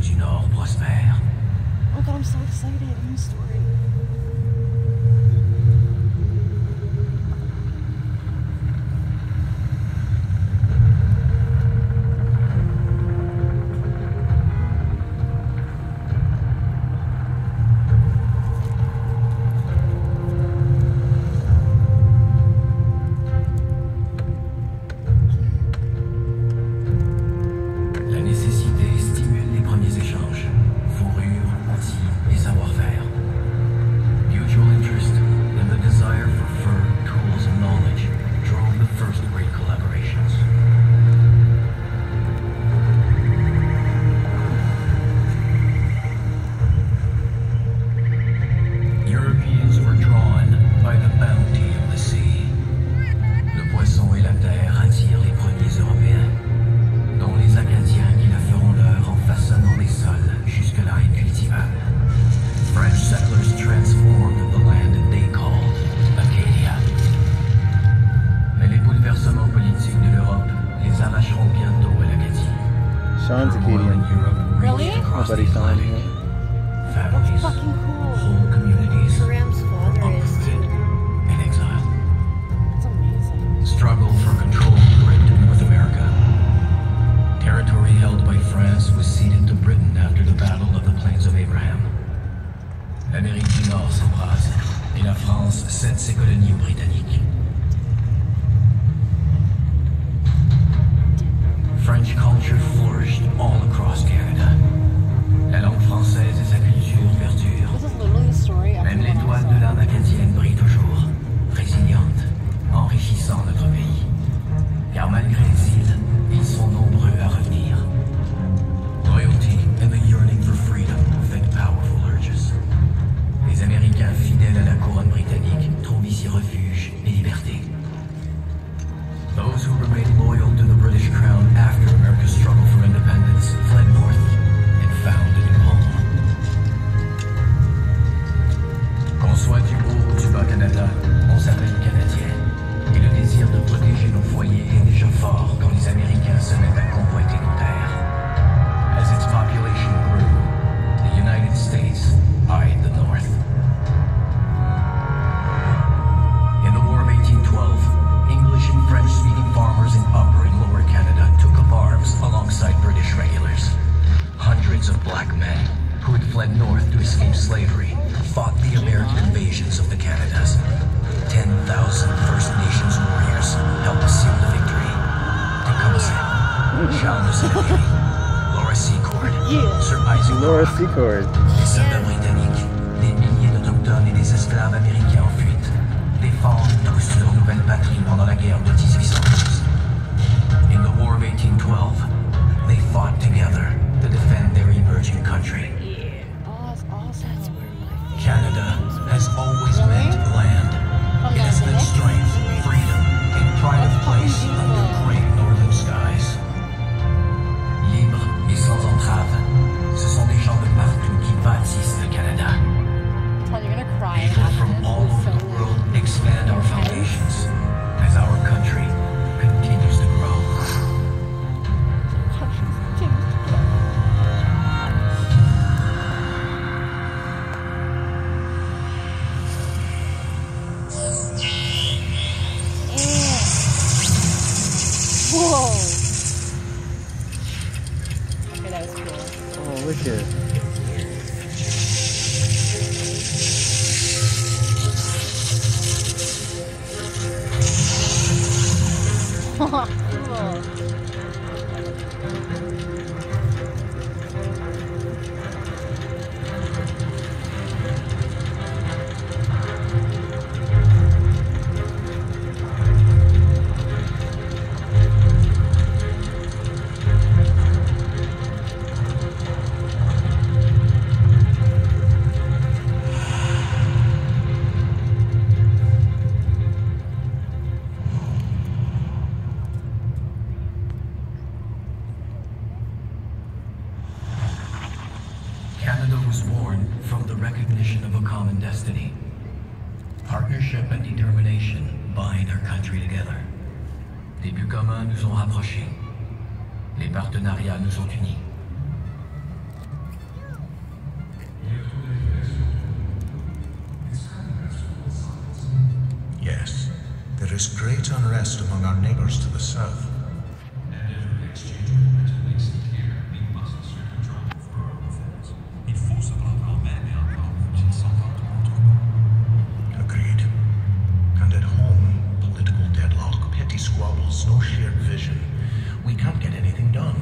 l'Amérique du Nord prospère. Oh God, I'm so excited. New story. Sean's Acadian. Really? My buddy Sean. That's fucking cool. Whole communities Karam's father is uprooted in exile. That's amazing. Struggle for control gripped North America. Territory held by France was ceded to Britain after the Battle of the Plains of Abraham. L'Amérique du Nord s'embrase et la France cède ses colonies aux Britanniques. French culture flourished all across Canada. La langue française et sa culture perdurent. This is literally the story of Même l'étoile de l'âme acadienne brille toujours, résiliente, enrichissant notre pays. Car malgré l'exil, ils sont nombreux à revenir. Loyalty and the yearning for freedom fed powerful urges. Les Américains fidèles à la couronne britannique trouvent ici refuge et liberté. Those who remained loyal to the British crown after America's struggle for independence fled north and found a new home. Qu'on soit du haut ou du bas Canada, on s'appelle Canadien. Et le désir de protéger nos foyers est déjà fort quand les Américains se mettent à convoiter nos terres. As its population grew, the United States eyed the North. In the War of 1812, English and French-speaking farmers in Upper and Lower Canada took up arms alongside British regulars. Hundreds of black men, who had fled north to escape slavery, fought the American invasions of the Canadas. 10,000 First Nations warriors helped seal the victory. Tecumseh, Charles Sibley, Laura Secord, Sir Isaac Laura Clark, Secord. des soldats britanniques, des milliers d'Autochtones et des esclaves américains en fuite, défendent tous leur nouvelle patrie pendant la guerre de 1812. In the War of 1812, they fought together to defend their emerging country. Oh, that's awesome. Canada has always meant land. It has meant strength, freedom, and pride of place under great northern skies. Libres et sans entrave, ce sont des gens de partout qui bâtissent le Canada. Todd, you're gonna cry. People after from this. all It's over so the world expand our foundations as our country continues to grow. Whoa. Okay, that was cool. Oh, look at it. Cool. Canada was born from the recognition of a common destiny. Partnership and determination bind our country together. Des buts communs nous ont rapprochés. Les partenariats nous ont unis. is great unrest among our neighbors to the south. Agreed. And at home, political deadlock, petty squabbles, no shared vision. We can't get anything done.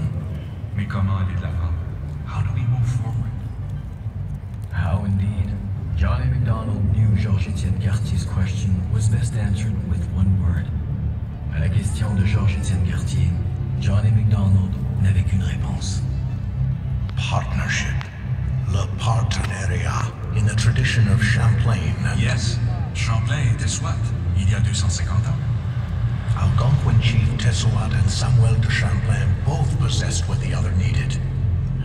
Mais comment aller de l'avant? How do we move forward? How indeed. Johnny MacDonald knew Georges-Étienne Cartier's question was best answered with one word. À la question de Georges-Étienne Cartier, Johnny MacDonald n'avait qu'une réponse. Partnership. Le partenariat. In the tradition of Champlain and... Yes. Champlain était SWAT, il y a 250 ans. Algonquin chief Tessouat and Samuel de Champlain both possessed what the other needed.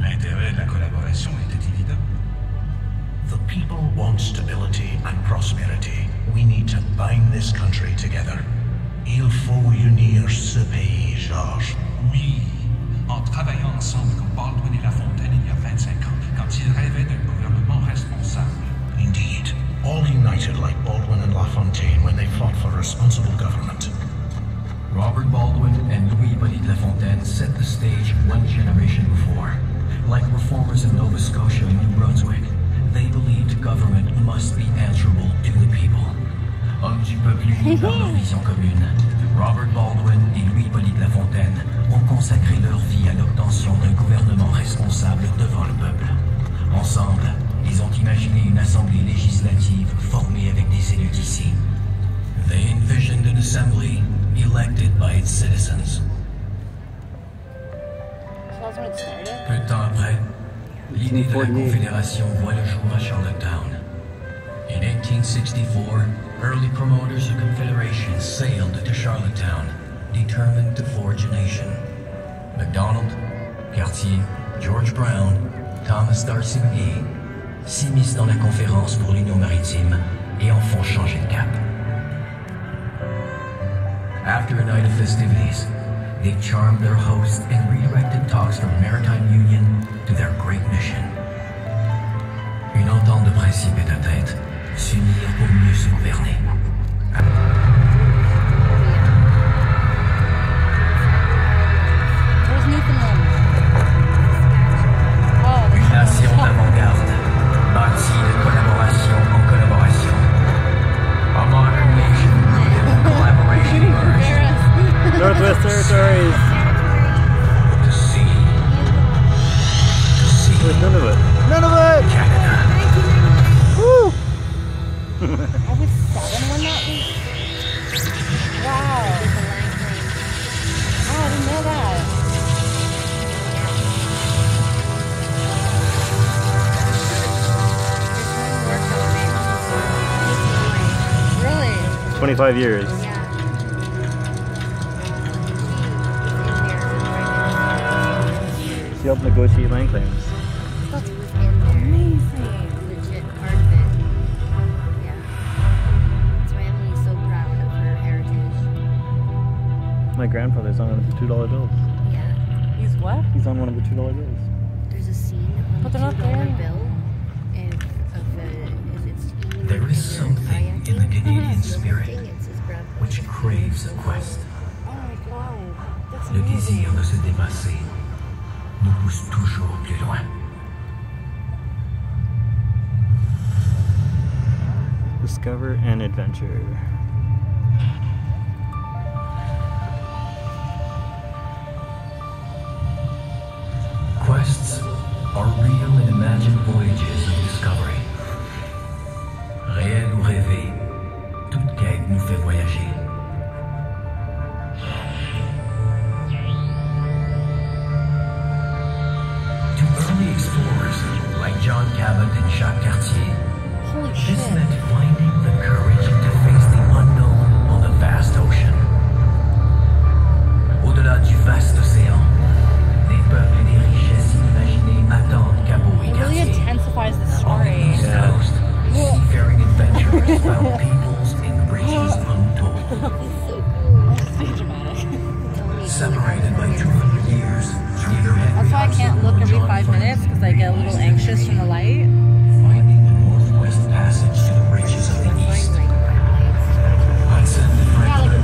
L'intérêt de la collaboration était évident. The people want stability and prosperity. We need to bind this country together. Il faut unir ce pays, Georges. Oui, en travaillant ensemble comme Baldwin et Lafontaine il y a 25 ans, quand ils rêvaient d'un gouvernement responsable. Indeed, all united like Baldwin and LaFontaine when they fought for responsible government. Robert Baldwin and Louis Hippolyte Lafontaine set the stage one generation before. Like reformers in Nova Scotia and New Brunswick, they believed government must be answerable to the people. Hommes du peuple unis par leur vision commune, Robert Baldwin et Louis Hippolyte Lafontaine ont consacré leur vie à l'obtention d'un gouvernement responsable devant le peuple. Ensemble, ils ont imaginé une assemblée législative formée avec des élus d'ici. They envisioned an assembly elected by its citizens. So that's when it started? Peu de temps après, l'idée de la Confédération voit le jour à Charlottetown. In 1864, early promoters of Confederation sailed to Charlottetown, determined to forge a nation. MacDonald, Cartier, George Brown, Thomas D'Arcy McGee s'immiscent dans la conférence pour l'Union maritime et en font changer de cap. After a night of festivities, they charmed their host and redirected talks from maritime union to their great mission. Une entente de principe est atteinte, s'unir pour mieux se gouverner. Where's Newfoundland? Oh, Une nation d'avant-garde, bâtie de collaboration en collaboration. A modern nation rooted in collaboration emerged. Northwest Territories. To see. There's none of it. None of it! Canada. Woo! I was 7 when that was. Wow. Oh, I didn't know that. Really? 25 years. She helped negotiate land claims. Amazing. Legit part of it. Yeah. That's why Emily's so proud of her heritage. My grandfather's on one of the $2 bills. Yeah. He's what? He's on one of the $2 bills. There's a scene on But the they're not there $2 anymore. bill if it's There is something in the Canadian spirit It's his grandpa. which craves a quest. Oh my god. That's Le amazing. désir de se dépasser nous pousse toujours plus loin. Discover and adventure. Quests are real and imagined voyages of discovery. Réel ou rêvé, toute quête nous fait voyager. To early explorers like John Cabot and Jacques Cartier, Holy this shit. meant finding the courage to face the unknown on the vast ocean. Au-delà du vaste océan, des peuples et des richesses inimaginées attendent Cabot et It really Cartier. intensifies the On the story. East Coast, seafaring adventurers found peoples and riches untold. That's so dramatic. Separated by 200 years, neither Henry That's why I can't look every John 5 minutes because I get a little Frontenac anxious from the light. finding the Northwest Passage to the riches of the East. Hudson and Franklin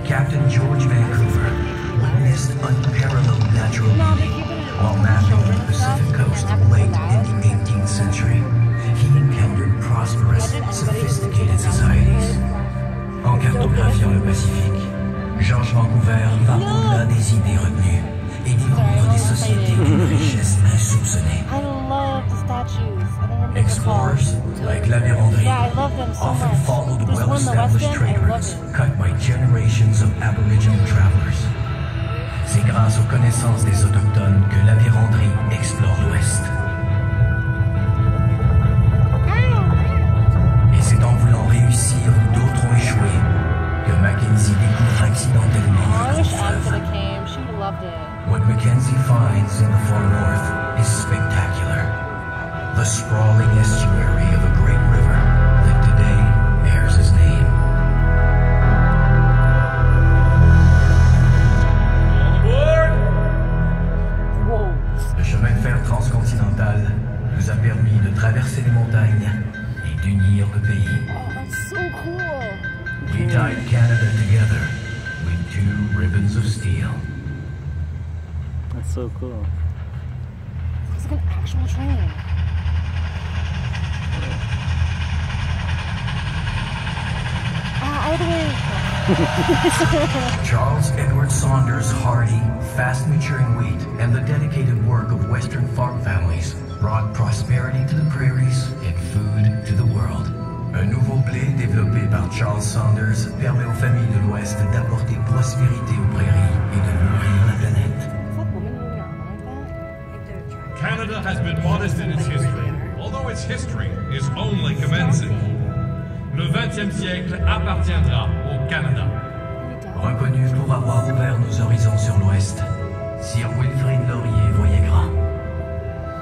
Captain George Vancouver witnessed unparalleled natural No, they beauty keep it in while mapping the children's stuff. Pacific coast It happens late so in the 18th century. He encountered prosperous, sophisticated societies. En cartographiant le Pacifique, George Vancouver va au-delà des idées retenues et découvre des sociétés d'une richesse insoupçonnée. I love the statues. I don't remember what they're Explorers, called. like La Vérendrye, Yeah, I love them so often much. followed There's one in the well-established West End, trade I love routes it. cut by generations of Aboriginal travelers. C'est grâce aux connaissances des autochtones que La Vérendrye explore l'Ouest. Et c'est en voulant réussir où d'autres ont échoué que Mackenzie découvre accidentellement Oh, I le wish Grand Anne could Fleuve. have came. She would have loved it. What Mackenzie finds in the far north is spectacular. The sprawling estuary of a great river that today bears his name. Whoa. Le chemin de fer transcontinental nous a permis de traverser les montagnes et d'unir le pays. Oh, that's so cool. We tied Canada together with two ribbons of steel. That's so cool. It's like an actual train. Out of the way. Charles Edward Saunders' hardy, fast-maturing wheat and the dedicated work of Western farm families brought prosperity to the prairies and food to the world. Un nouveau blé développé par Charles Saunders permet aux familles de l'Ouest d'apporter prospérité aux prairies et de nourrir la planète. Is that woman moving around like that? Canada has been modest in its history, although its history is only commencing. Le 20e siècle appartiendra au Canada. Reconnu pour avoir ouvert nos horizons sur l'Ouest, Sir Wilfrid Laurier voyait grand.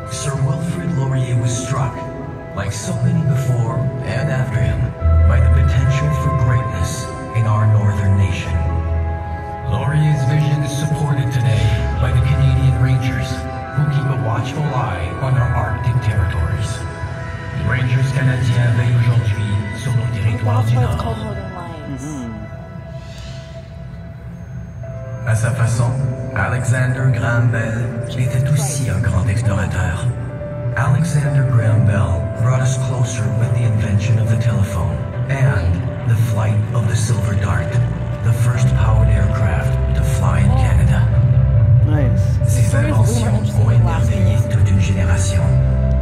Sir Wilfrid Laurier was struck, like so many before and after him, by the potential for greatness in our northern nation. Laurier's vision is supported today by the Canadian Rangers, who keep a watchful eye on our Arctic territories. Les Rangers canadiens veillent aujourd'hui sur nos territoires That's du why it's called Nord. Northern Lights. À sa façon, Alexander Graham Bell était aussi un grand explorateur. Alexander Graham Bell brought us closer with the invention of the telephone and the flight of the Silver Dart, the first powered aircraft to fly in Canada. Nice. Ces inventions ont émerveillé toute une génération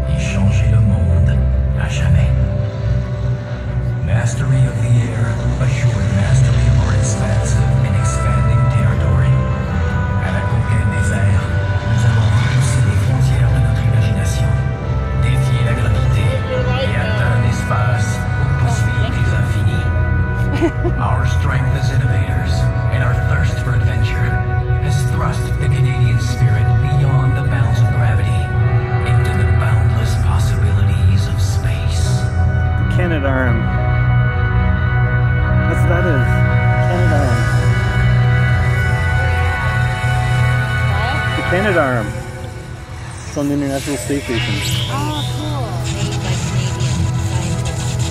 et changé le monde à jamais. Mastery of the air assured mastery of our expansive and expanding territory. À la conquête des airs, nous avons repoussé les frontières de notre imagination, défié la gravité et atteint l'espace aux possibilités infinies. Our strength as innovators and our thirst for adventure has thrust the Canadian spirit beyond the bounds of gravity into the boundless possibilities of space. Canadarm. That's what that is. Canadarm. The Canadarm. It's on the International Space Station. Oh, cool. Made by Canadian scientists.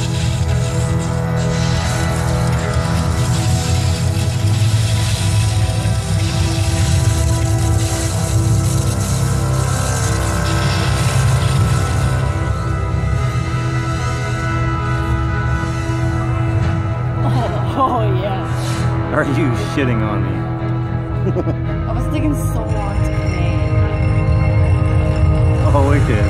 Oh, yeah. Are you shitting on me? I was taking so long to create. Oh, wicked.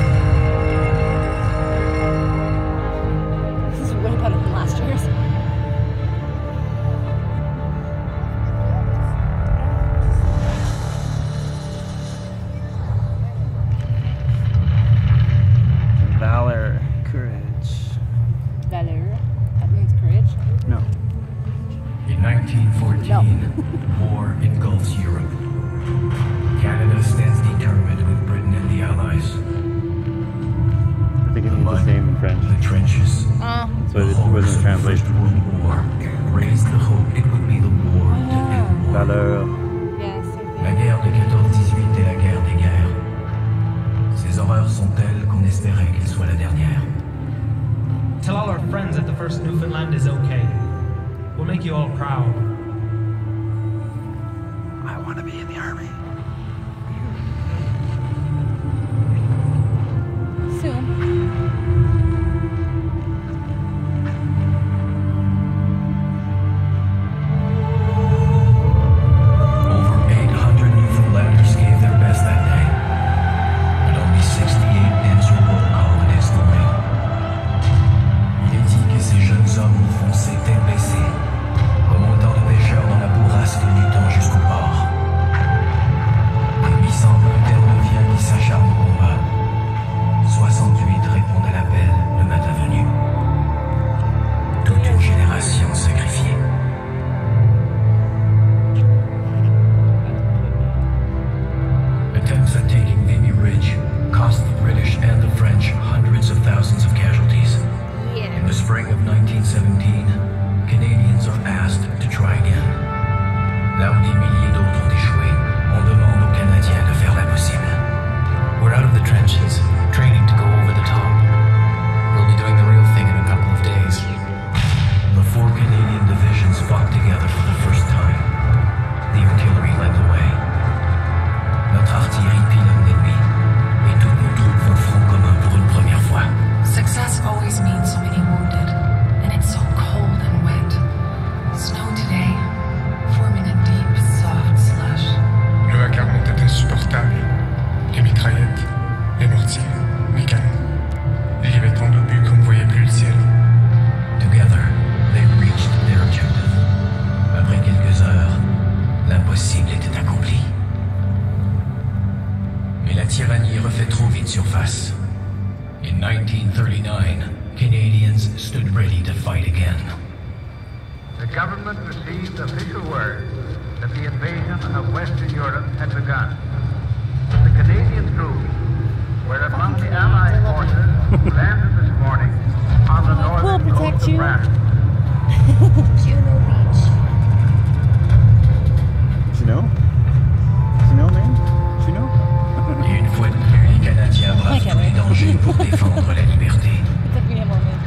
This is way better than last year's. Valor. Courage. Valor. That means courage. No. In 1914, war engulfs Europe. Canada stands determined with Britain and the Allies. I think it The means the mud, same in French. the trenches, So it the horrors wasn't of the First translation. World War raised the hope it would be the war to end war. Valor. Yes, I La think. guerre de 14-18 est la guerre des guerres. Ces horreurs sont telles qu'on espérait qu'elle soit la dernière. Tell all our friends that the first Newfoundland is okay. We'll make you all proud. want to be in the army? Soon. In 1939, Canadians stood ready to fight again. The government received official word that the invasion of Western Europe had begun. The Canadian troops were among the Allied forces who landed this morning on the northern coast of France. Juno Beach. Juno? Juno, man? Juno? Et une fois de plus, les Canadiens bravent tous les dangers pour défendre la liberté. It took me a moment.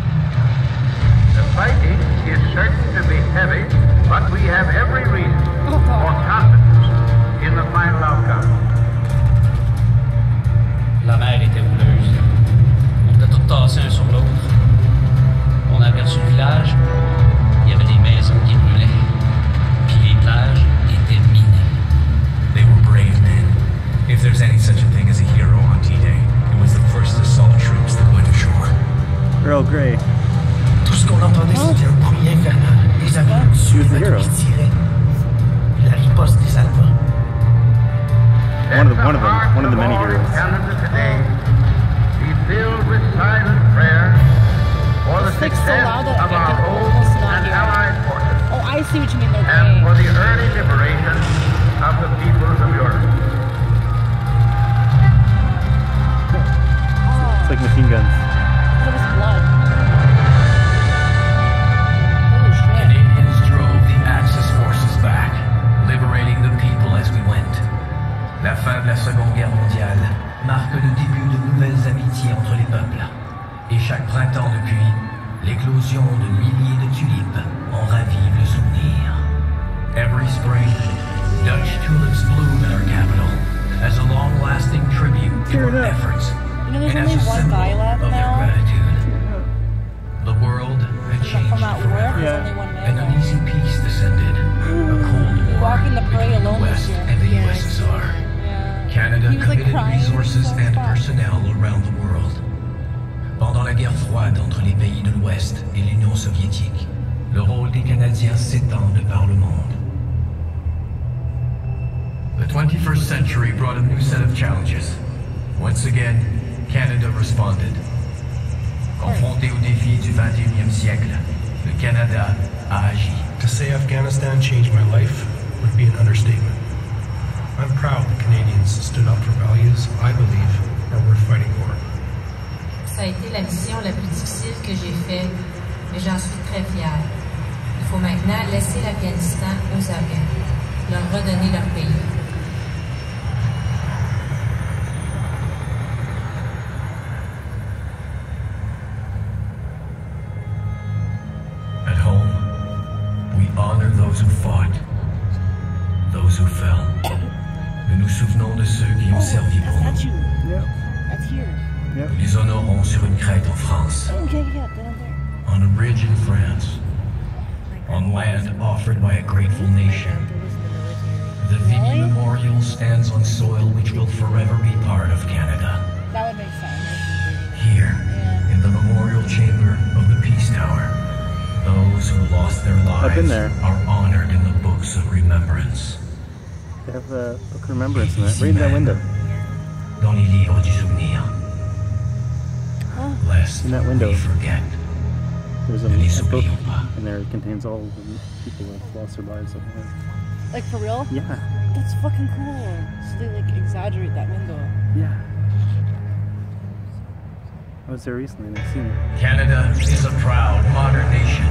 The fighting is certain to be heavy, but we have every reason for confidence in the final outcome. La mer était houleuse. On était tous tassés un sur l'autre. On a aperçu le village. Il y avait des maisons qui brûlaient. Puis les plages étaient minées. They were brave men. If there's any such a thing as a hero on D-Day, it was the first assault troops that went ashore. Earl Grey. Tout ce qu'on entendait, c'était un bruit infernal. Des avions suédois qui tiraient. La riposte des Allemands. One of the many heroes. Canada today be filled with silent prayer for the It's like so success loud that of I our can own almost not and hear. allied forces, Oh, I see what you mean. They're and for gray. the early liberation of the peoples of Europe. It's like machine guns. It was blood. Holy shit. Canadians drove the Axis forces back, liberating the people as we went. La fin de la Seconde Guerre mondiale marque le début de nouvelles amitiés entre les peuples. Et chaque printemps depuis, l'éclosion de milliers de tulipes en ravive le souvenir. Every spring, Dutch tulips bloom in our capital as a long-lasting tribute to our efforts You know, there's and as only a one symbol guy left of their now. gratitude. The world had changed From that war, forever. there's only one An man. uneasy peace descended. A Cold War Walking the prairie between the alone West this year. and the Yeah, USSR. Yeah. Canada He was, like, committed crying resources so and far. personnel around the world. Pendant la guerre froide entre les pays de l'Ouest et l'Union soviétique, le rôle des Canadiens s'étend de par le monde. The 21st century brought a new set of challenges. Once again, Canada responded. Confronté aux défis du 21e siècle, le Canada a agi. To say Afghanistan changed my life would be an understatement. I'm proud the Canadians stood up for values I believe are worth fighting for. Ça a été la mission la plus difficile que j'ai faite, mais j'en suis très fière. Il faut maintenant laisser l'Afghanistan aux Afghans, leur redonner leur pays. At home, we honor those who fought, those who fell. Nous nous souvenons de ceux qui ont servi pour nous. Yeah. That's here. Yep. Nous les honorons sur une crête en France. Oh, yeah, yeah, down there. On a bridge in France. On land offered by a grateful nation. The Vimy Memorial stands on soil which will forever be part of Canada. That would make sense. Here, in the memorial chamber of the Peace Tower, those who lost their I've been lives there. are honored in the books of remembrance. They have a book of remembrance in that. Right in that window. Dans les livres du souvenir. Lest In that window. we forget. There's Ne les a book oublions pas. in there. It contains all of the people that lost their lives. Like, for real? Yeah. That's fucking cool. So they, like, exaggerate that window. Yeah. I was there recently and I've seen it. Canada is a proud, modern nation